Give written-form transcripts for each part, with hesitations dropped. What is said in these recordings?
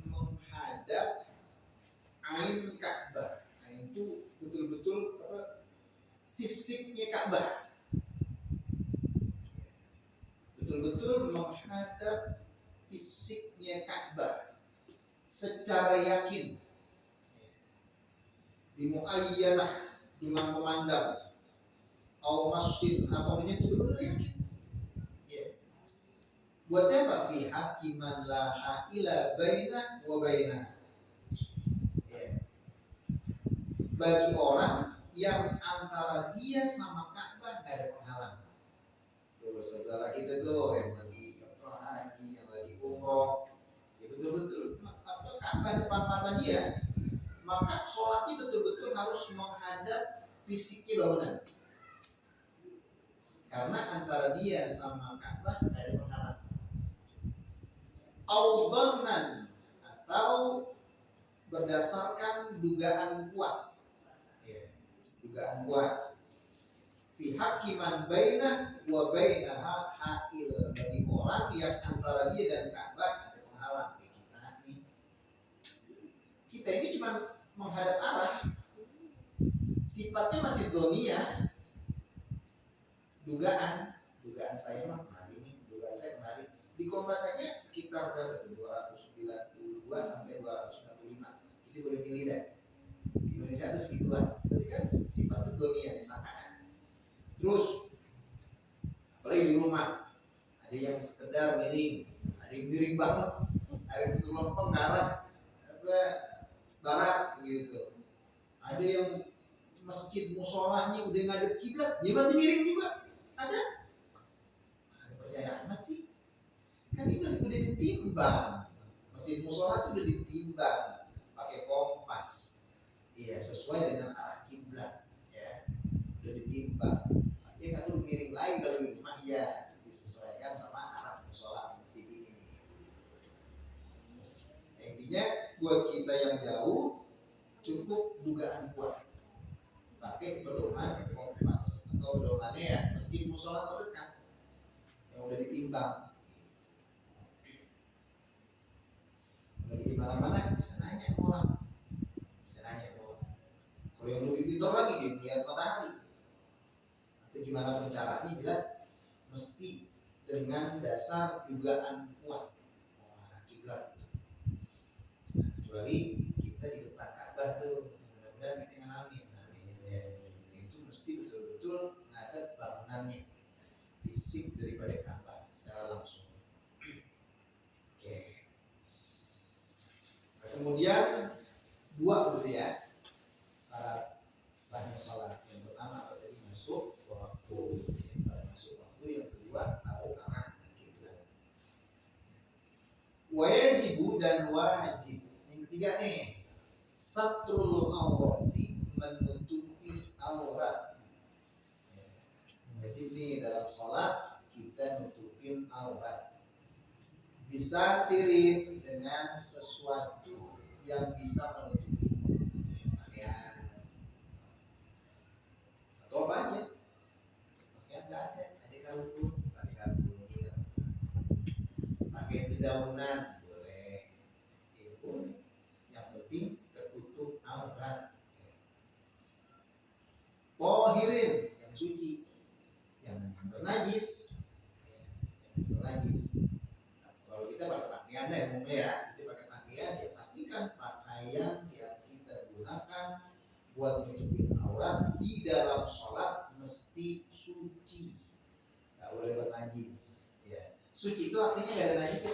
menghadap Ain Ka'bah. Ain itu betul-betul fisiknya Ka'bah. Betul-betul menghadap fisiknya Ka'bah secara yakin. Dimuayyanah dengan memandang masjid atau menyentuh benar yakin. Ya. Buat siapa? Fi hakiman la haila baina wa baina. Ya. Bagi orang yang antara dia sama Ka'bah gak ada penghalang. Saudara kita tuh yang lagi haji, yang lagi umroh, ya betul-betul Ka'bah depan mata dia. Maka sholatnya betul-betul harus menghadap fisiknya bangunan. Karena antara dia sama Ka'bah tidak ada penghalang. Audhanan atau berdasarkan dugaan kuat. Ya, dugaan kuat. Fi hakiman bainah wa bainaha ha'il. Bagi orang yang antara dia dan Ka'bah ada penghalang. Kita ini cuma menghadap arah. Sifatnya masih dunia. Dugaan saya mah kemarin ini, dugaan saya kemarin di Kompasanya sekitar berapa tuh? 292 sampai 295. Itu boleh pilih deh. Indonesia itu segituan. Berarti kan sifatnya dunia disangkakan. Terus apalagi di rumah ada yang sekedar miring, ada yang miring banget, ada yang tutup ke arah barat gitu. Ada yang masjid musolahnya udah ngadep kiblat, dia masih miring juga. Ada percayaan masih kan ini udah ditimbang, masjid musola itu udah ditimbang pakai kompas, iya sesuai dengan arah kiblat, ya udah ditimbang. Dia nggak tuh miring lagi kalau di rumah, ya disesuaikan sama arah musola masjid ini. Intinya buat kita yang jauh cukup dugaan kuat, pakai pedoman kompas atau pedomannya ya masjid musola terdekat yang udah ditimbang. Lagi di mana-mana bisa nanya orang, Kalau yang lebih pintar lagi dia melihat matahari. Atau gimana pun caranya, jelas mesti dengan dasar dugaan kuat arah kiblat. Kecuali kita di depan Ka'bah tuh, mudah-mudahan kita ngalamin. Itu mesti betul-betul ngadep bangunannya, fisik daripada Ka'bah secara langsung. Oke. Nah, kemudian dua gitu ya syarat sahnya sholat. Yang pertama apa tadi? Masuk waktu. Yang kedua tahu arah kiblat. Wajib dan wajib. Yang ketiga nih, satrul aurati, menutupi aurat. Wajib nih dalam sholat kita nutupin aurat. Bisa tirin dengan sesuatu yang bisa menutupi pakaian atau apa aja. Pakaian nggak ada kalung, pakai kalung gitu. Pakai dedaunan boleh, ya boleh. Yang penting tertutup aurat. Tohirin yang suci, jangan yang bernajis. Kalau kita pakai pakaian umumnya ya, kita pakai pakaian ya pastikan pakaian yang kita gunakan buat menutupin aurat di dalam sholat mesti suci, nggak boleh bernajis. Ya. Suci itu artinya nggak ada najisnya,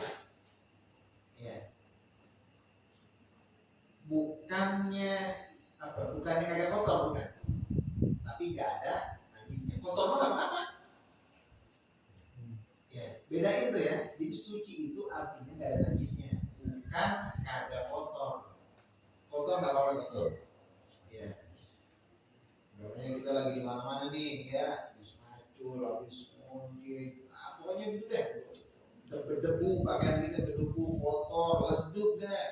ya. Bukannya kagak kotor, bukan, tapi nggak ada najisnya. Kotor mah apa? Ya, bedain tuh ya. Jadi suci itu artinya nggak ada najisnya, bukan kagak kotor. Kotor nggak apa-apa betul. Ya. Makanya kita lagi di mana-mana nih ya, habis macul, habis mudik, pokoknya gitu deh. Berdebu, pakaian kita berdebu, kotor, leduk deh.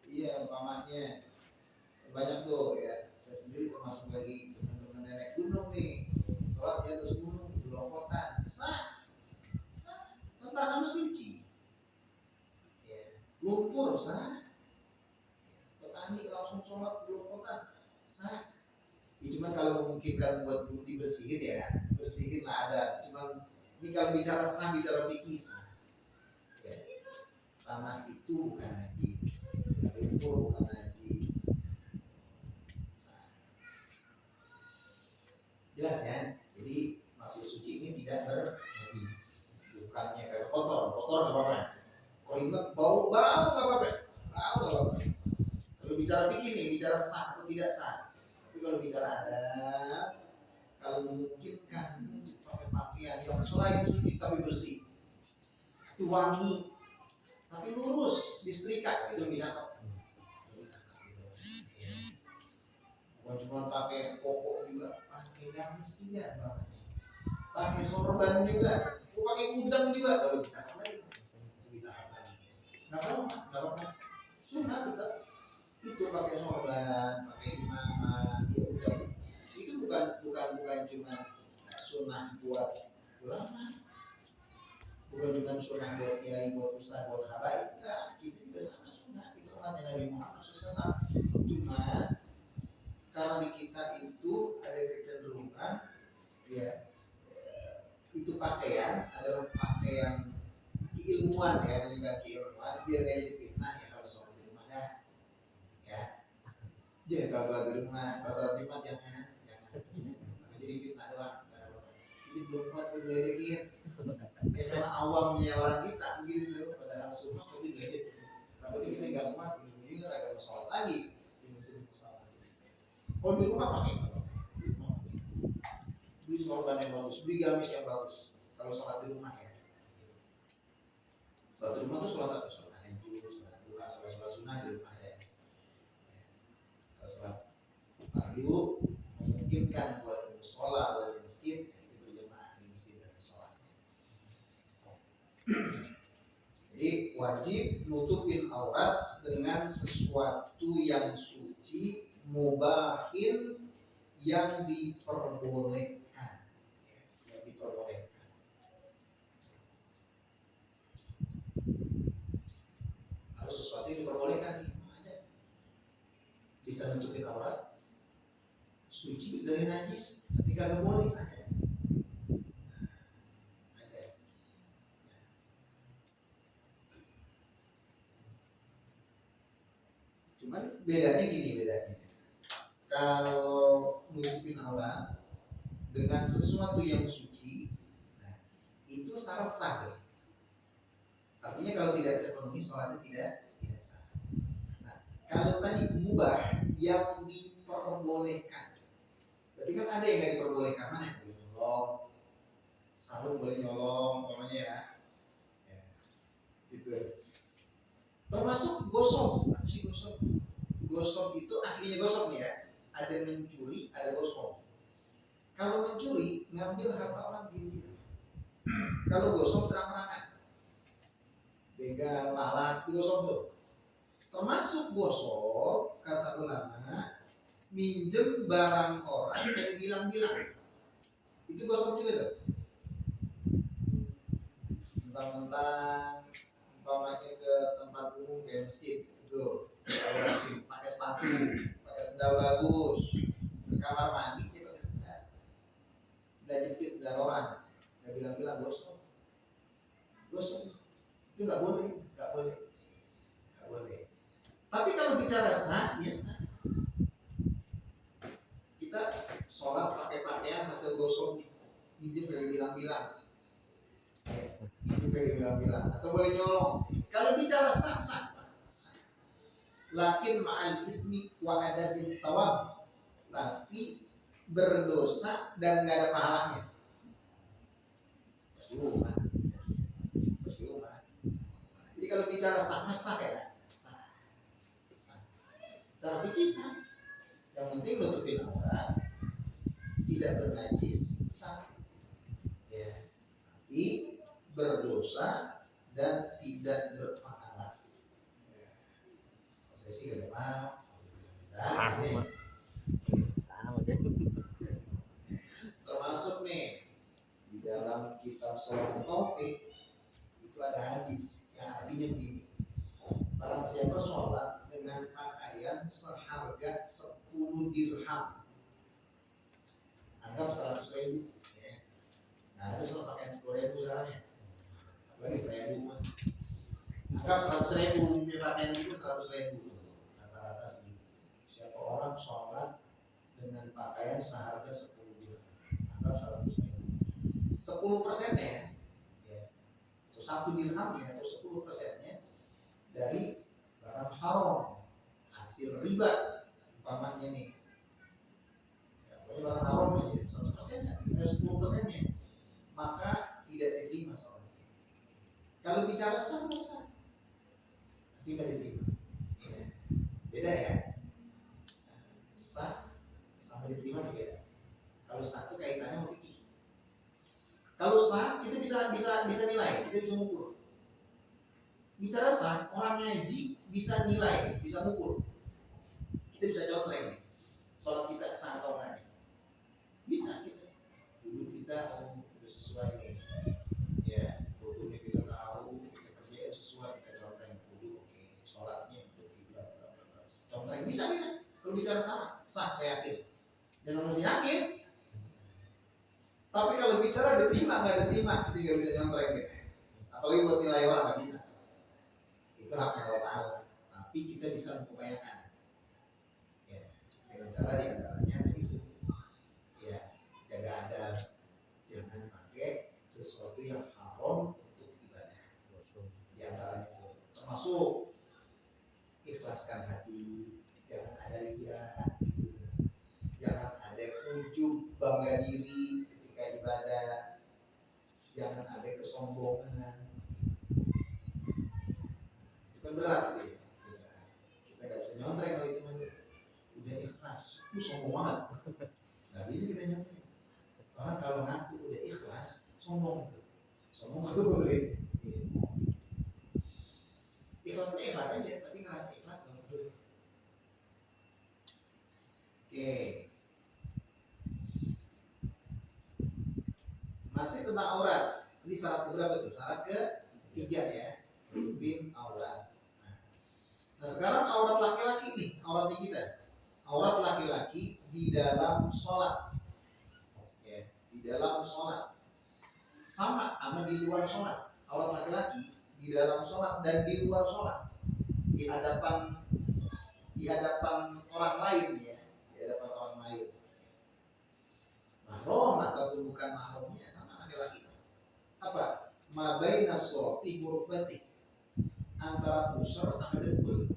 Iya, umpamanya banyak tuh ya. Saya sendiri termasuk lagi teman-teman nenek gunung nih, sholat di atas gunung, di Lokotan, tanah suci. Ya. lumpur sah, petani langsung sholat belum sah. Ya, cuman kalau memungkinkan buat dibersihin ya bersihin lah ada. Cuman ini kalau bicara sah, bicara fikih sah. Ya. Tanah itu bukan najis, lumpur bukan najis. Sah. Jelas ya. Jadi maksud suci ini tidak bernajis, bukannya kayak kotor nggak apa-apa. Keringat bau nggak apa-apa, bau nggak apa-apa. Kalau bicara fikih nih, bicara sah atau tidak sah. Tapi kalau bicara adab, kalau memungkinkan untuk pakai pakaian yang selain suci tapi bersih, tapi wangi, tapi lurus, disetrika, itu bisa kok. Bukan cuma pakai pokok juga, pakai gamis juga bapaknya. Pakai sorban juga, pakai udang juga, kalau bisa lagi, itu bisa lagi. Nggak apa-apa, sunnah tetap. Itu pakai sorban, pakai imamah, ya udah. Itu bukan cuma sunnah buat ulama, bukan cuma sunnah buat kiai, buat ustaz, buat habaib, enggak. Itu juga sama sunnah. Itu umatnya Nabi Muhammad SAW. Cuma karena di kita itu ada kecenderungan, ya itu pakaian adalah pakaian keilmuan ya, menunjukkan keilmuan biar gak jadi fitnah ya kalau sholat di rumah dah. Ya, jadi kalau sholat di rumah, kalau sholat Jumat jangan jadi fitnah doang. Ini belum kuat diledekin. Ya karena awamnya orang kita begitu, padahal sunnah tapi diledekin. Takutnya kita nggak kuat, ujung-ujungnya agak sholat lagi di masjid sholat. Kalau di rumah pakai, beli sorban yang bagus, beli gamis yang bagus. Kalau sholat di rumah ya. Sholat di rumah tuh sholat apa? Sholat tahajud, sholat duha, sholat sunnah di rumah ya. Kalau sholat fardu memungkinkan buat di musola, buat di masjid, itu berjamaah di masjid dan musola. Jadi wajib nutupin aurat dengan sesuatu yang suci, mubahin, yang diperbolehkan, yang diperbolehkan. Harus sesuatu yang diperbolehkan nih, ada. Bisa nutupin aurat, suci dari najis, tapi kagak boleh, ada. Cuman bedanya gini, kalau nutupin aurat dengan sesuatu yang suci, nah, itu syarat sah. Artinya kalau tidak terpenuhi sholatnya tidak sah. Nah, kalau tadi mubah yang diperbolehkan, berarti kan ada yang nggak diperbolehkan, mana yang boleh nyolong, sarung boleh nyolong, namanya ya, gitu. Termasuk gosok, apa sih gosok? Gosok itu aslinya gosok nih ya, ada mencuri, ada gosok. Kalau mencuri ngambil harta orang diam-diam. Kalau gosok terang-terangan, begal, malak, itu gosok tuh. Termasuk gosok, kata ulama, minjem barang orang kayak bilang-bilang, itu gosok juga tuh. Mentang-mentang umpamanya ke tempat umum kayak masjid itu, pakai sepatu, pakai sendal bagus, ke kamar mandi dia pakai sendal jepit, sendal orang, nggak bilang-bilang gosok itu nggak boleh. Tapi kalau bicara sah, ya sah. Kita sholat pakai pakaian hasil gosok, minjem kayak bilang-bilang, atau boleh nyolong. Kalau bicara sah. Lakin ma'al ismi wa adabis sawab, tapi berdosa dan nggak ada pahalanya. Percuma. Jadi kalau bicara sah ya, sah. Secara fikih sah. Yang penting nutupin aurat, tidak bernajis, sah. Ya. Tapi berdosa dan tidak berpahala. Saya sih gak ada sama termasuk nih di dalam kitab Sholal Taufik itu ada hadis yang artinya begini, Barang siapa sholat dengan pakaian seharga 10 dirham, anggap 100.000 ya. Nah harus lo pakaian 10.000 sekarang ya, apalagi 1.000. Anggap 100.000 dia pakaian itu 100.000 rata-rata segitu. Siapa orang sholat dengan pakaian seharga 10 dirham, anggap 100.000, 10%-nya ya, itu 1 dirhamnya atau 10%-nya dari barang haram, hasil riba umpamanya nih ya, pokoknya barang haram aja 1%-nya, 10%-nya, maka tidak diterima sholatnya. Kalau bicara sah, tidak diterima ya. Beda ya, sah sama diterima itu beda. Kalau sah itu kaitannya sama fikih. Kalau sah kita bisa nilai, kita bisa mengukur. Bicara sah, orang ngaji bisa nilai, bisa mengukur. Kita bisa contreng nih, sholat kita sah atau enggak. Bisa kita. Dulu kita udah sesuai nih, ya rukunnya kita tahu, kita kerjain sesuai, kita contreng dulu, oke, sholatnya berkiblat, contreng bisa kita. Kalau bicara sama, sah saya yakin. Dan masih yakin. Tapi kalau bicara diterima nggak diterima, kita nggak bisa contreng gitu. Apalagi buat nilai orang nggak bisa. Itu haknya Allah Ta'ala. Tapi kita bisa mengupayakan ya, dengan cara diantaranya tadi itu ya, jaga adab, jangan pakai sesuatu yang haram untuk ibadah. Diantaranya itu termasuk ikhlaskan hati, jangan ada riya gitu. Jangan ada ujub, bangga diri ketika ibadah, jangan ada kesombongan. Berat gitu ya. Kita nggak bisa nyontreng kalau itu mah udah ikhlas, itu sombong banget. Nggak bisa kita nyontreng. Orang kalau ngaku udah ikhlas, sombong itu. Sombong itu boleh. Ikhlasnya ikhlas aja, tapi ngerasa ikhlas nggak boleh. Oke. Masih tentang aurat. Ini syarat keberapa tuh? Syarat ketiga ya, tutupin aurat. Nah sekarang aurat laki-laki nih, auratnya kita. Aurat laki-laki di dalam sholat ya, di dalam sholat sama di luar sholat. Aurat laki-laki di dalam sholat dan di luar sholat, di hadapan orang lain ya, di hadapan orang lain. Mahram ataupun bukan mahramnya sama laki-laki. Apa? Ma baina sholati murubati, antara pusar sama dengkul.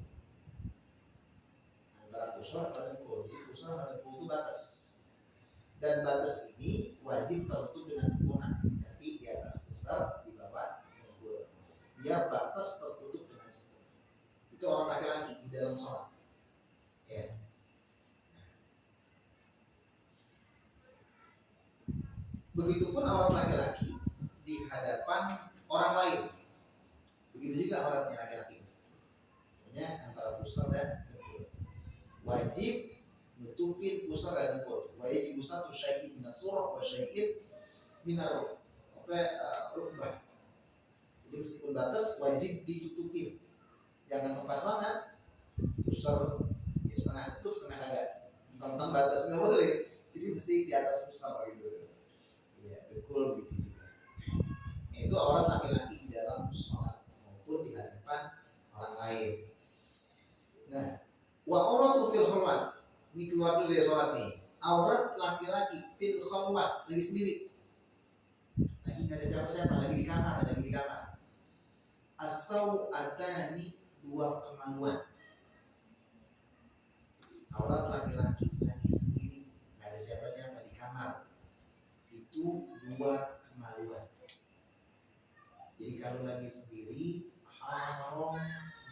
Antara pusar sama dengkul. Jadi pusar sama dengkul itu batas. Dan batas ini wajib tertutup dengan sempurna. Berarti di atas pusar, di bawah dengkul. Biar batas tertutup dengan sempurna. Itu orang laki-laki di dalam sholat. Ya. Begitupun aurat laki-laki di hadapan orang lain. Begitu juga auratnya laki-laki. Pokoknya antara pusar dan dengkul. Wajib nutupin pusar dan dengkul. Wajib satu syai'in minas surah wa syai'in minar rukbah. Jadi meskipun batas wajib ditutupin. Jangan lepas banget. Pusar ya setengah tutup setengah kagak. Tentang batas nggak boleh. Jadi mesti di atas pusar gitu. Ya dengkul gitu juga. Itu aurat laki-laki di dalam sholat maupun di hadapan orang lain. Nah, wa auratu fil khalwat. Ini keluar dulu dari sholat nih. Aurat laki-laki fil khalwat, lagi sendiri. Lagi nggak ada siapa-siapa, lagi di kamar. Asau atani, dua kemaluan. Aurat laki-laki lagi sendiri, nggak ada siapa-siapa di kamar. Itu dua kemaluan. Jadi kalau lagi sendiri haram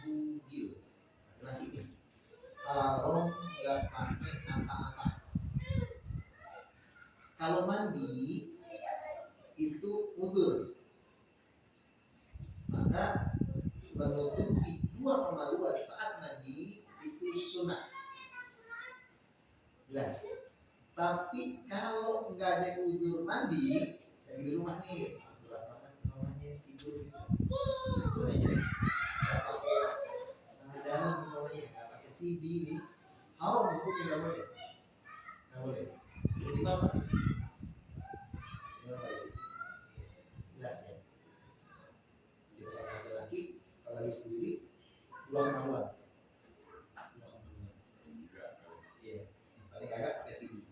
bugil. Laki-laki ini haram nggak pakai apa-apa. Kalau mandi itu uzur, maka menutupi dua kemaluan saat mandi itu sunnah. Jelas. Tapi kalau nggak ada uzur mandi, lagi di rumah nih, berat banget namanya tidur gitu, itu aja nggak pakai CD ini haram hukumnya, nggak boleh minimal pakai CD, minimal pakai CD. Jelas ya. Jadi kalau laki-laki kalau lagi sendiri dua kemaluan, iya, paling agak pakai CD.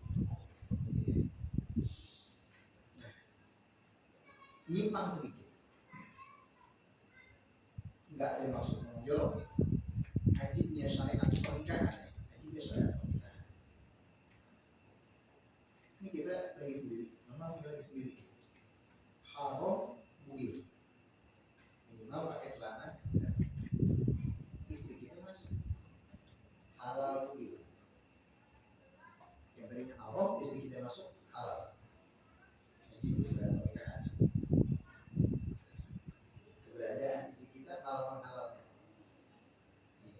Nyimpang sedikit, nggak ada maksud menjorok. Ajibnya syariat pernikahan, ajibnya syariat pernikahan. Ini kita lagi sendiri, memang kita lagi sendiri. Haram bugil, minimal pakai celana. Istri kita masuk, halal bugil. Yang tadinya haram, istri kita masuk halal. Ajibnya syariat pernikahan. Keberadaan istri kita malah menghalalkan.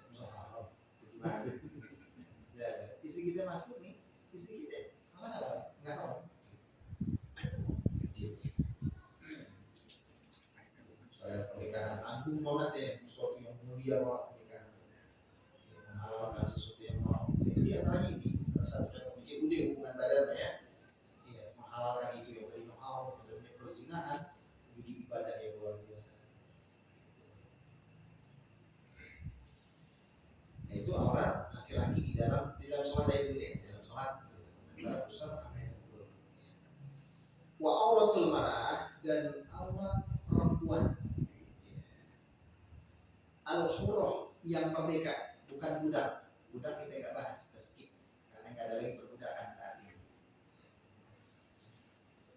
Musuh haram, gimana? Ya, istri kita masuk nih, istri kita malah halal, nggak haram. Syariat pernikahan agung banget ya, sesuatu yang mulia banget pernikahan. Menghalalkan sesuatu yang haram. Itu diantaranya ini, salah satu contoh PJUD hubungan badan ya. Iya, menghalalkan itu yang tadinya haram, yang tadinya perzinahan, menjadi ibadah yang luar biasa. Nah, itu aurat laki-laki di dalam sholat aja dulu ya, di dalam sholat antara pusat sama yang dulu. Wa auratul mar'ah, dan aurat perempuan al-hurrah yang merdeka, bukan budak. Budak kita nggak bahas, kita skip karena nggak ada lagi perbudakan saat ini.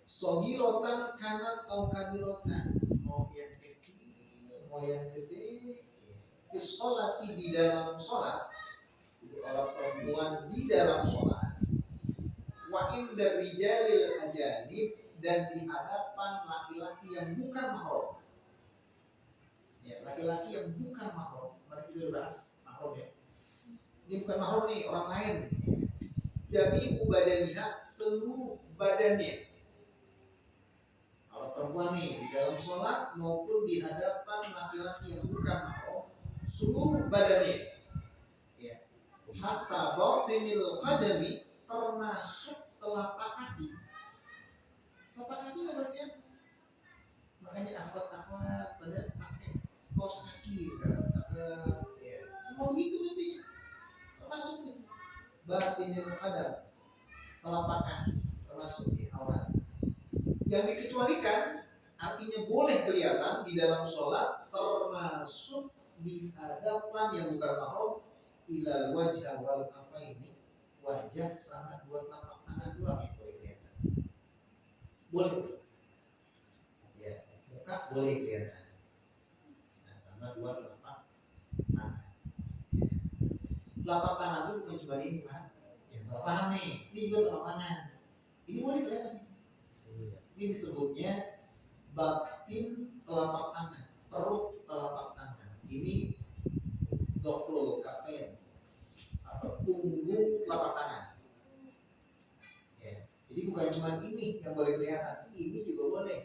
Sogirotan kanat atau kabirotan, mau yang kecil, mau yang gede. Bisolati di dalam sholat, jadi orang perempuan di dalam sholat. Wa inda rijalil ajanib, dan di hadapan laki-laki yang bukan mahram. Ya, laki-laki yang bukan mahram, mari kita udah bahas mahram ya. Ini bukan mahram nih, orang lain. Jami ubadaniha, seluruh badannya. Orang perempuan nih di dalam sholat maupun di hadapan laki-laki yang bukan mahram, seluruh badannya. Ya. Hatta batinil qadami, termasuk telapak kaki. Telapak kaki nggak berarti. Makanya akhwat-akhwat pada pakai kaos kaki sekarang cakep. Ya. Mau gitu mestinya. Termasuk nih batinil qadam, telapak kaki termasuk di aurat. Yang dikecualikan artinya boleh kelihatan di dalam sholat, termasuk di hadapan yang bukan mahram, ilal wajah wal kafaini, wajah sama dua telapak tangan doang yang boleh kelihatan. Boleh betul. Ya, muka boleh kelihatan. Nah, sama dua telapak tangan. Telapak tangan itu bukan cuma ini, Pak. Yang telapak tangan nih, ini juga telapak tangan. Ini boleh kelihatan. Ini disebutnya batin telapak tangan, perut telapak tangan. Ini dokrul kafen, atau punggung telapak tangan. Ya. Jadi bukan cuma ini yang boleh kelihatan, ini juga boleh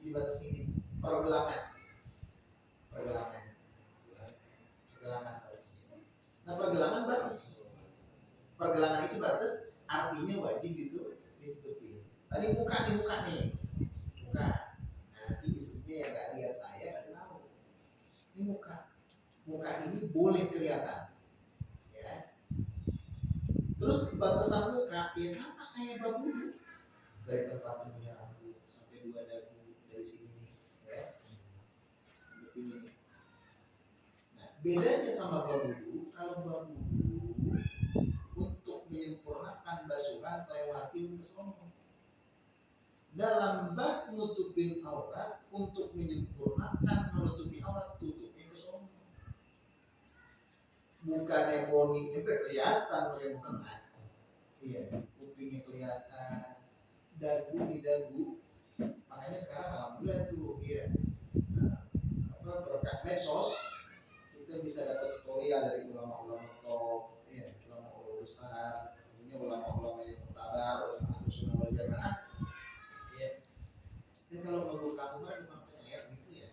di batas ini. Pergelangan batas ini. Nah, pergelangan batas. Pergelangan itu batas, artinya wajib ditutupi. Tadi muka nih. Muka. Nanti istrinya yang nggak lihat saya nggak tahu. Ini muka. Muka ini boleh kelihatan. Ya. Terus batasan muka ya sama kayak babu, dari tempat punya rambut sampai dua dagu dari sini nih, ya. Di sini. Nah, bedanya sama babu, kalau babu untuk menyempurnakan basuhan lewatin ke sono. Dalam bab nutupin aurat, untuk menyempurnakan menutupi aurat, tutupnya ke sono. Bukannya boninya kelihatan oleh mukena. Iya, kupingnya kelihatan, dagu di dagu. Makanya sekarang alhamdulillah tuh ya, berkat medsos kita bisa dapat tutorial dari ulama-ulama top, ya, ulama-ulama besar, ini ulama-ulama yang mutabar, ulama Ahlussunnah wal Jamaah. Ya. Dan kalau logo kamu kan cuma percaya gitu ya.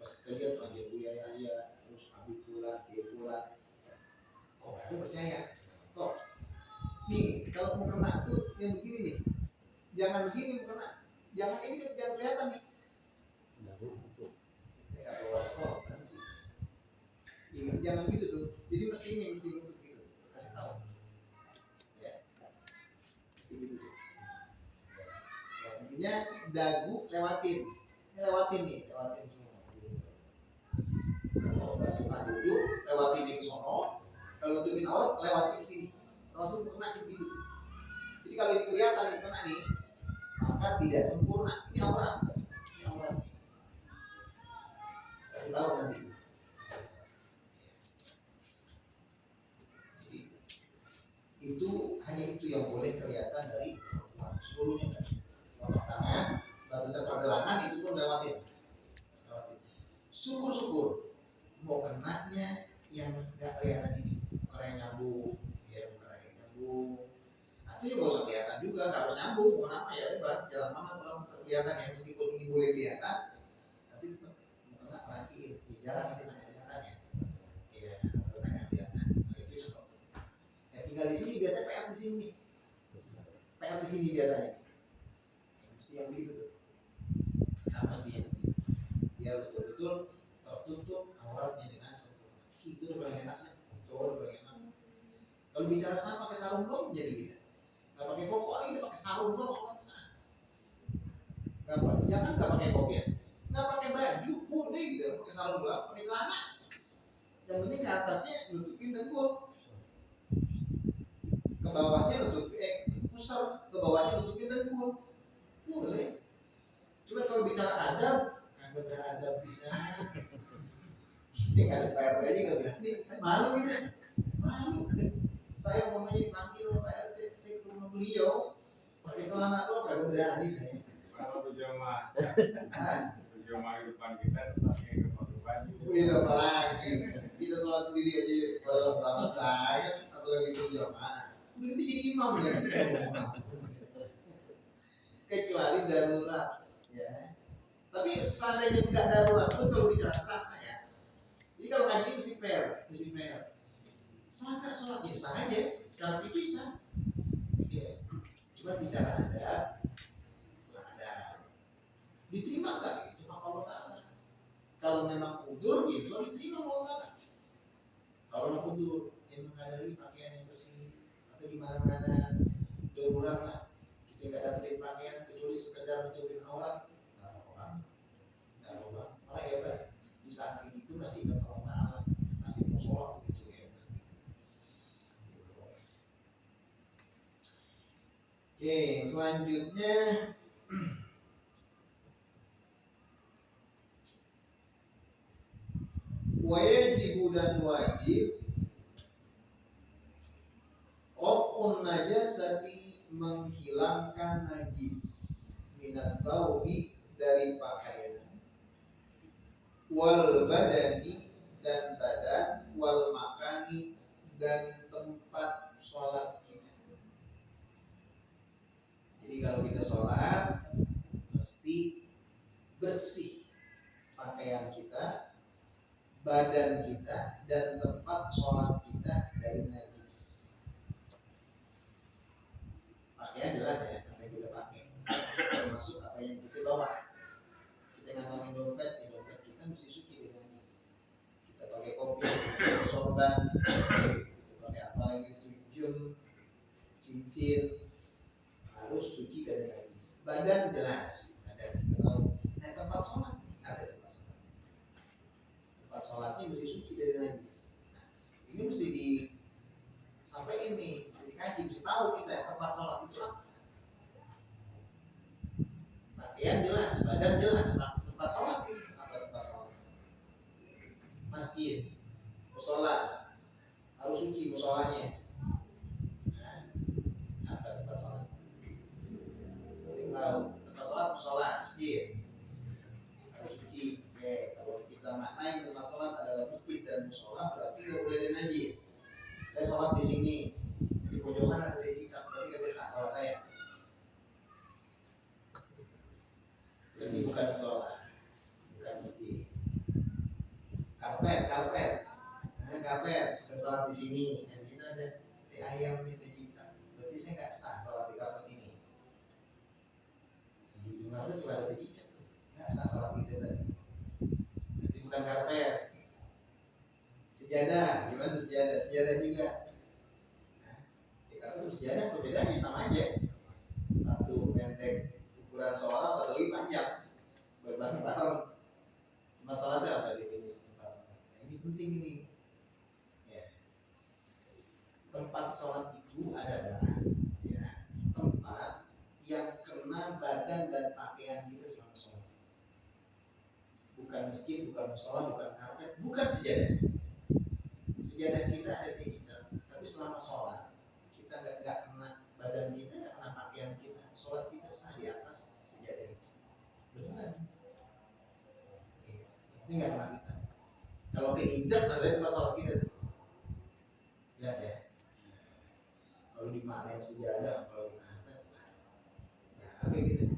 Pas kita lihat Raja Buya Yahya, terus Habib Fulan, Kiai Fulan, oh Aku percaya. Toh, nih kalau mau kena tuh yang begini nih, jangan begini mau kena, jangan ini kan jangan kelihatan nih. Ya kalau soal kan sih, jangan gitu tuh. Jadi mesti nutup gitu, kasih tahu. Ya, mesti gitu. Ya, intinya dagu lewatin, ini lewatin semua. Kalau masih duduk, lewatin di sono. Kalau nutupin aurat, lewatin di sini. Rasul kena gitu. Jadi kalau ini kelihatan ini kena nih, maka tidak sempurna. Ini aurat. Ini aurat. Kasih tahu nanti. Jadi, itu hanya itu yang boleh kelihatan dari perempuan. Seluruhnya kan. Telapak tangan, batasan pergelangan itu pun lewatin. Syukur-syukur mau kenanya yang nggak kelihatan ini, bukan nyambung, ya bukan nyambung. Itu juga usah kelihatan juga, nggak harus nyambung. Kenapa ya lebar, jalan banget orang tetap kelihatan ya, meskipun ini boleh kelihatan, tapi tetap kena perhatiin di jalan nanti sampai kelihatan ya. Iya, tetap kelihatan. Nah, itu contoh. Ya tinggal di sini biasanya PR di sini, PR di sini biasanya. Mesti yang begitu tuh. Nah, mestinya biar betul-betul tertutup auratnya dengan sempurna. Itu udah paling enak nih, udah paling enak. Kalau bicara sama pakai sarung dong jadi gitu. Nggak pakai koko lagi, pakai sarung dong aurat sana. Nggak pakai koko ya, nggak pakai baju boleh gitu, pakai sarung doang, pakai celana. Yang penting ke atasnya nutupin dengkul, ke bawahnya pusar, ke bawahnya nutupin dengkul, boleh. Cuma kalau bicara adab, kagak beradab bisa. Kita nggak ada PRT aja nggak berani, malu gitu, malu. Saya umpamanya dipanggil Pak RT, saya ke rumah beliau, pakai celana doang kagak berani saya. Kalau berjamaah di depan kita pakai baju. Itu apalagi kita sholat sendiri aja baru banget banget, apalagi berjamaah. Begitu jadi imam ya. Kecuali darurat, ya. Tapi seandainya nggak darurat pun kalau bicara sah saya. Jadi kalau ngaji mesti fair, Sah nggak sholatnya sah aja, secara fikih sah. Ya. Cuma bicara ada, diterima nggak itu hak Allah Taala. Kalau memang udur, ya soal diterima Allah Taala. Kalau memang udur, yang menghadiri pakaian yang bersih atau di mana-mana darurat lah, kita nggak dapetin pakaian kecuali sekedar nutupin aurat, nggak apa-apa, malah hebat. Di saat itu masih ingat Allah Taala, masih mau sholat begitu hebat. Oke, selanjutnya wajib dan wajib raf'un najasati, menghilangkan najis, minat thawbi, dari pakaian, wal badani, dan badan, wal makani, dan tempat sholat kita. Jadi kalau kita sholat mesti bersih pakaian kita, badan kita, dan tempat sholat kita dari najis. Pakaian jelas ya, apa yang kita pakai, termasuk apa yang kita bawa. Kita ngomongin dompet, ya dompet kita mesti suci dari najis. Kita pakai kopi, pakai sorban, kita pakai apa lagi itu jam, cincin, harus suci dari najis. Badan jelas, badan kita tahu. Nah tempat sholat nih, ada tempat sholat. Tempat sholatnya mesti suci dari najis. Nah, ini mesti disampaikan nih, mesti dikaji, mesti tahu kita tempat sholat itu apa. Pakaian jelas, badan jelas, tempat sholat ini apa tempat sholat? Masjid, musola, harus suci musolanya. Nah, apa tempat sholat? Penting tahu tempat sholat, musola, masjid, harus suci. Oke, kalau kita maknai tempat sholat adalah masjid dan musola, berarti nggak boleh ada najis. Saya sholat di sini, di pojokan ada teh cicak, berarti nggak bisa sholat saya. Berarti bukan sholat, bukan masjid. Karpet, saya sholat di sini, dan kita ada teh ayam nih, teh cicak, berarti saya nggak sah sholat di karpet ini. Di ujung karpet sudah ada teh cicak tuh, nggak sah sholat kita berarti. Berarti bukan karpet. Sejadah, gimana sejadah? Sejadah juga. Nah, di karpet sejadah berbedanya sama aja. Satu pendek ukuran seorang, satu lagi panjang, buat bareng-bareng. Masalahnya apa definisi tempat sholat? Ini penting ini. Ya. Tempat sholat itu adalah ya, tempat yang kena badan dan pakaian kita selama sholat. Bukan masjid, bukan musola, bukan karpet, bukan sejadah. Sejadah kita ada di hijab, tapi selama sholat kita nggak kena badan kita, nggak kena pakaian kita. Sholat kita sah di atas sejadah itu. Benar? Ini nggak kena kita. Kalau keinjak berarti masalah kita tuh. Jelas ya. Kalau dimaknain sejadah, kalau di karpet, nah apa gitu?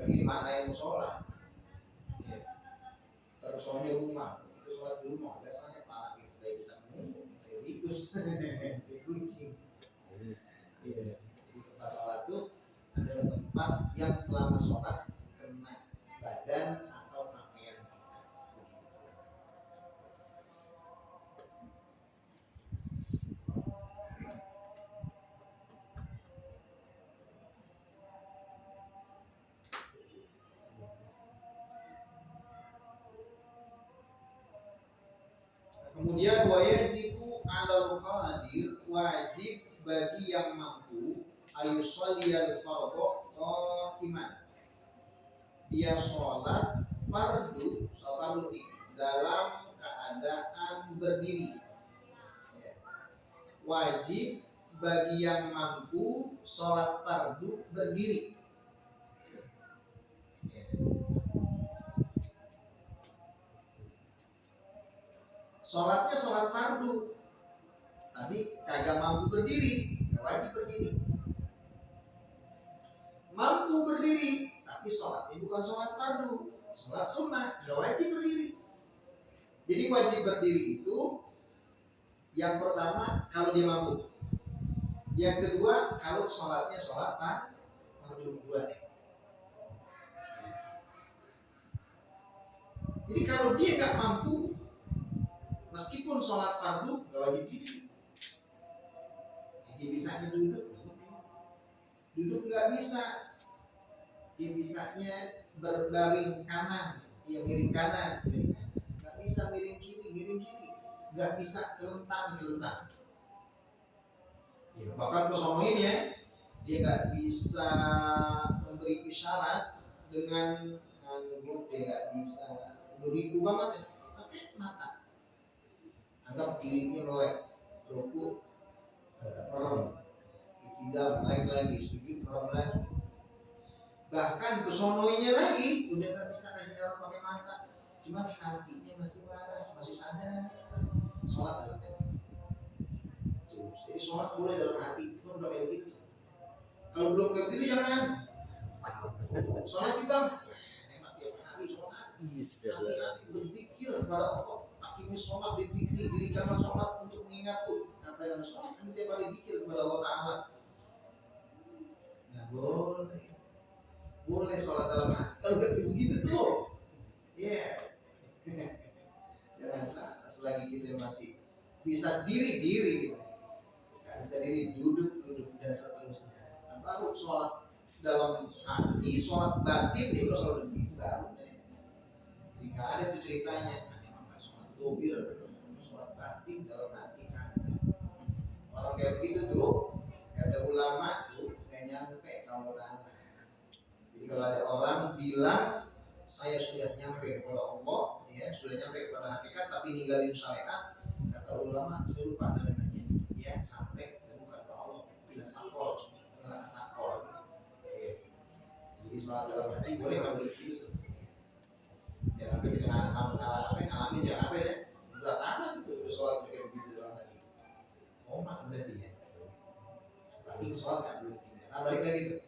Lagi dimaknain musola. Ya. Terus soalnya rumah, itu sholat di rumah agak sangat parah gitu. Kayak cacing, kayak tikus, kayak kucing. Iya. Jadi tempat sholat itu adalah tempat yang selama sholat kena badan atau pakaian kita. Kemudian wajibu 'alal qadir, wajib bagi yang mampu ayushalliyal fardhu qa'iman. Dia sholat fardu, dalam keadaan berdiri. Ya. Wajib bagi yang mampu sholat fardu berdiri. Ya. Sholatnya sholat fardu, tapi kagak mampu berdiri, nggak wajib berdiri. Mampu berdiri, tapi sholatnya bukan sholat fardu, sholat sunnah, nggak wajib berdiri. Jadi wajib berdiri itu yang pertama kalau dia mampu, yang kedua kalau sholatnya sholat fardu dua. Jadi kalau dia nggak mampu, meskipun sholat fardu nggak wajib diri. Dia bisanya duduk nggak bisa. Dia bisanya berbaring kanan, ya miring kanan, nggak bisa miring kiri, nggak bisa celentang. Ya, bahkan pesongoin ya, dia nggak bisa memberi isyarat dengan grup, dia nggak bisa beriku banget ya, pakai mata. Anggap dirinya melek, ruku merem, tidak melek lagi, sujud merem lagi. Bahkan kesonoinya lagi udah nggak bisa kasih jalan pakai mata, cuman hatinya masih waras, masih sadar. Sholat dalam hati. Tuh, jadi sholat boleh dalam hati, itu udah kayak begitu. Kalau belum kayak begitu jangan. Sholat di bang, nikmat tiap hari sholat. Hati-hati berzikir kepada Allah. Akimi sholat dizikri, dirikanlah sholat untuk mengingatku. Apa yang sholat? Nanti tiap hari zikir kepada Allah Taala. Nggak boleh. Boleh sholat dalam hati. Kalau udah begitu tuh, ya, yeah. Jangan salah. Selagi kita masih bisa diri kita, nggak bisa diri duduk dan seterusnya. Dan baru sholat dalam hati, sholat batin dia udah sholat begitu baru. Jadi nggak ada tuh ceritanya. Memang nggak sholat dobir, sholat batin dalam hati kan. Orang kayak begitu tuh, kata ulama tuh nggak nyampe kalau Ta'ala. Jadi kalau ada orang bilang saya sudah nyampe kepada Allah, ya sudah nyampe kepada hakikat, tapi ninggalin syariat, kata ulama saya lupa namanya, ya sampai bukan ke Allah, tidak sakor, neraka sakor. Ya. Jadi sholat dalam hati boleh kalau begitu tuh. Ya tapi kita ngalamin jangan apa deh, berat amat itu udah sholat kayak begitu dalam hati. Oh mak berarti ya. Saking sholat nggak boleh tinggal. Nah balik lagi tuh.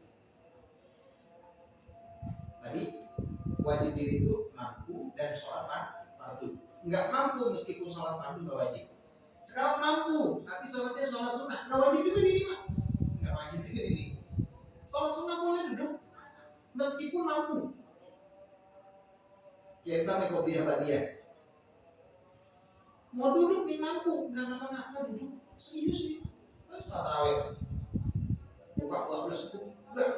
Tadi wajib diri itu mampu dan sholat fardu. Nggak mampu meskipun sholat fardu nggak wajib. Sekarang mampu, tapi sholatnya sholat sunnah, nggak wajib juga diri Pak. Nggak wajib juga diri. Sholat sunnah boleh duduk, meskipun mampu. Kita nih kopiah hadiah. Mau duduk nih mampu, nggak ngapa-ngapa duduk. Segitu sih. Sholat tarawih. Buka 12 itu enggak.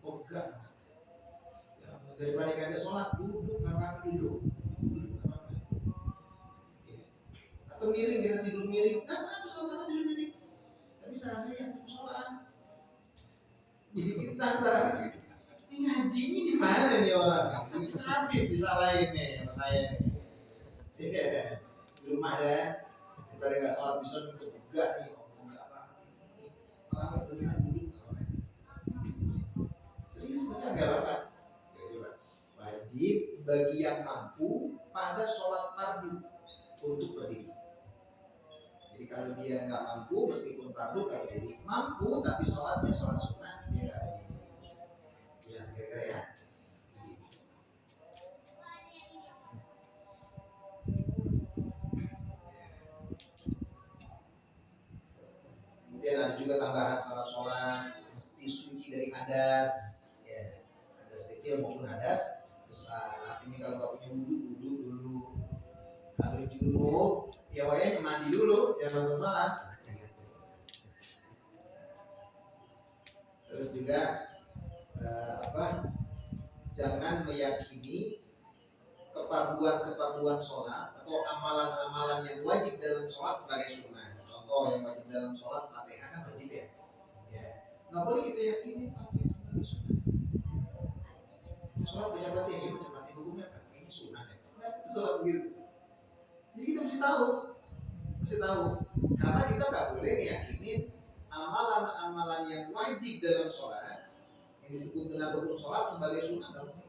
Enggak. Ya, daripada kagak sholat, duduk nggak apa-apa duduk. Duduk nggak apa-apa. Ya. Atau miring, kita tidur miring, nggak apa-apa sholat tidur miring. Tapi saran saya sholat. Jadi kita ntar ini ngajinya di mana nih orang? Habib disalahin nih sama saya nih. Iya, di rumah ada daripada nggak sholat bisa untuk enggak nih, enggak banget ini. Terawih duduk. Serius benar nggak apa-apa. Wajib bagi yang mampu pada sholat fardu untuk berdiri. Jadi kalau dia nggak mampu, meskipun fardu kalau berdiri, mampu tapi sholatnya sholat sunnah, dia nggak wajib. Jelas kira-kira ya. Kemudian ada juga tambahan sholat mesti suci dari hadas, ya, hadas kecil maupun hadas besar. Artinya kalau nggak punya wudhu dulu. Kalau junub, ya wajahnya mandi dulu, ya langsung sholat. Terus juga jangan meyakini kepaduan sholat atau amalan-amalan yang wajib dalam sholat sebagai sunnah. Contoh yang wajib dalam sholat, Fatihah kan wajib ya. Nggak boleh kita yakini Fatihah sebagai sunnah. Itu sholat baca Fatihah, ya baca Fatihah hukumnya apa? Ini sunnah ya. Nggak itu sholat begitu. Jadi kita mesti tahu, karena kita nggak boleh meyakini amalan-amalan yang wajib dalam sholat yang disebut dengan rukun sholat sebagai sunnah, nggak boleh.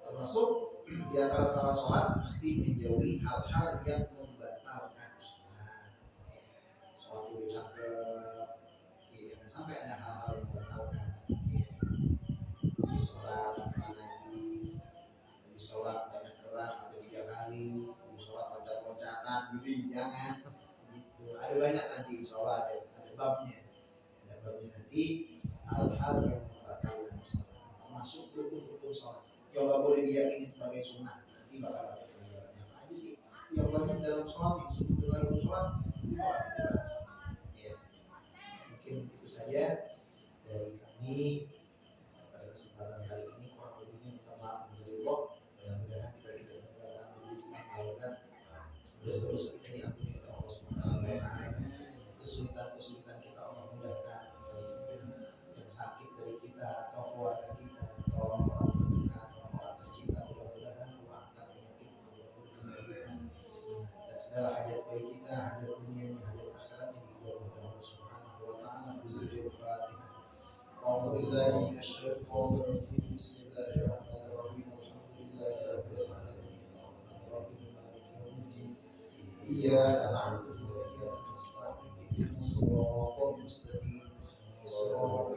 Termasuk di antara salah sholat mesti menjauhi hal-hal yang membatalkan sholat. Sholat udah cakep, jangan sampai ada hal-hal yang membatalkan. Jadi sholat tanpa najis, jadi sholat banyak gerak sampai 3 kali, jadi sholat loncat-loncatan gitu, jangan. Gitu. Ada banyak nanti sholat, ada babnya nanti hal-hal yang membatalkan sholat, termasuk rukun-rukun sholat yang nggak boleh diyakini sebagai sunnah. Nanti bakal ada pelajarannya apa aja sih yang wajib dalam sholat yang disebut dengan rukun sholat, itu akan kita bahas. Ya, mungkin itu saja dari kami pada kesempatan kali ini. Kurang lebihnya minta maaf menjadi Allah. Mudah-mudahan kita tidak meninggalkan majelis yang dosa-dosa kita diampuni oleh Allah Subhanahu wa Ta'ala. Kesulitan kita Allah mudahkan. Yang sakit dari kita atau keluarga kita atau orang-orang terdekat, orang-orang tercinta, mudah-mudahan Allah angkat penyakit, Allah beri kesembuhan, dan segala hajat baik kita, hajat dunianya, hajat akhiratnya dijauhkan oleh Allah Subhanahu wa Ta'ala. Bismillahirrahmanirrahim. A'udzu billahi minasyaitonir rajim. Bismillahirrahmanirrahim. Alhamdulillahi rabbil alamin. Arrahmanirrahim. Maliki yaumiddin. Iyyaka na'budu wa iyyaka nasta'in. Ihdinas siratal mustaqim. صراط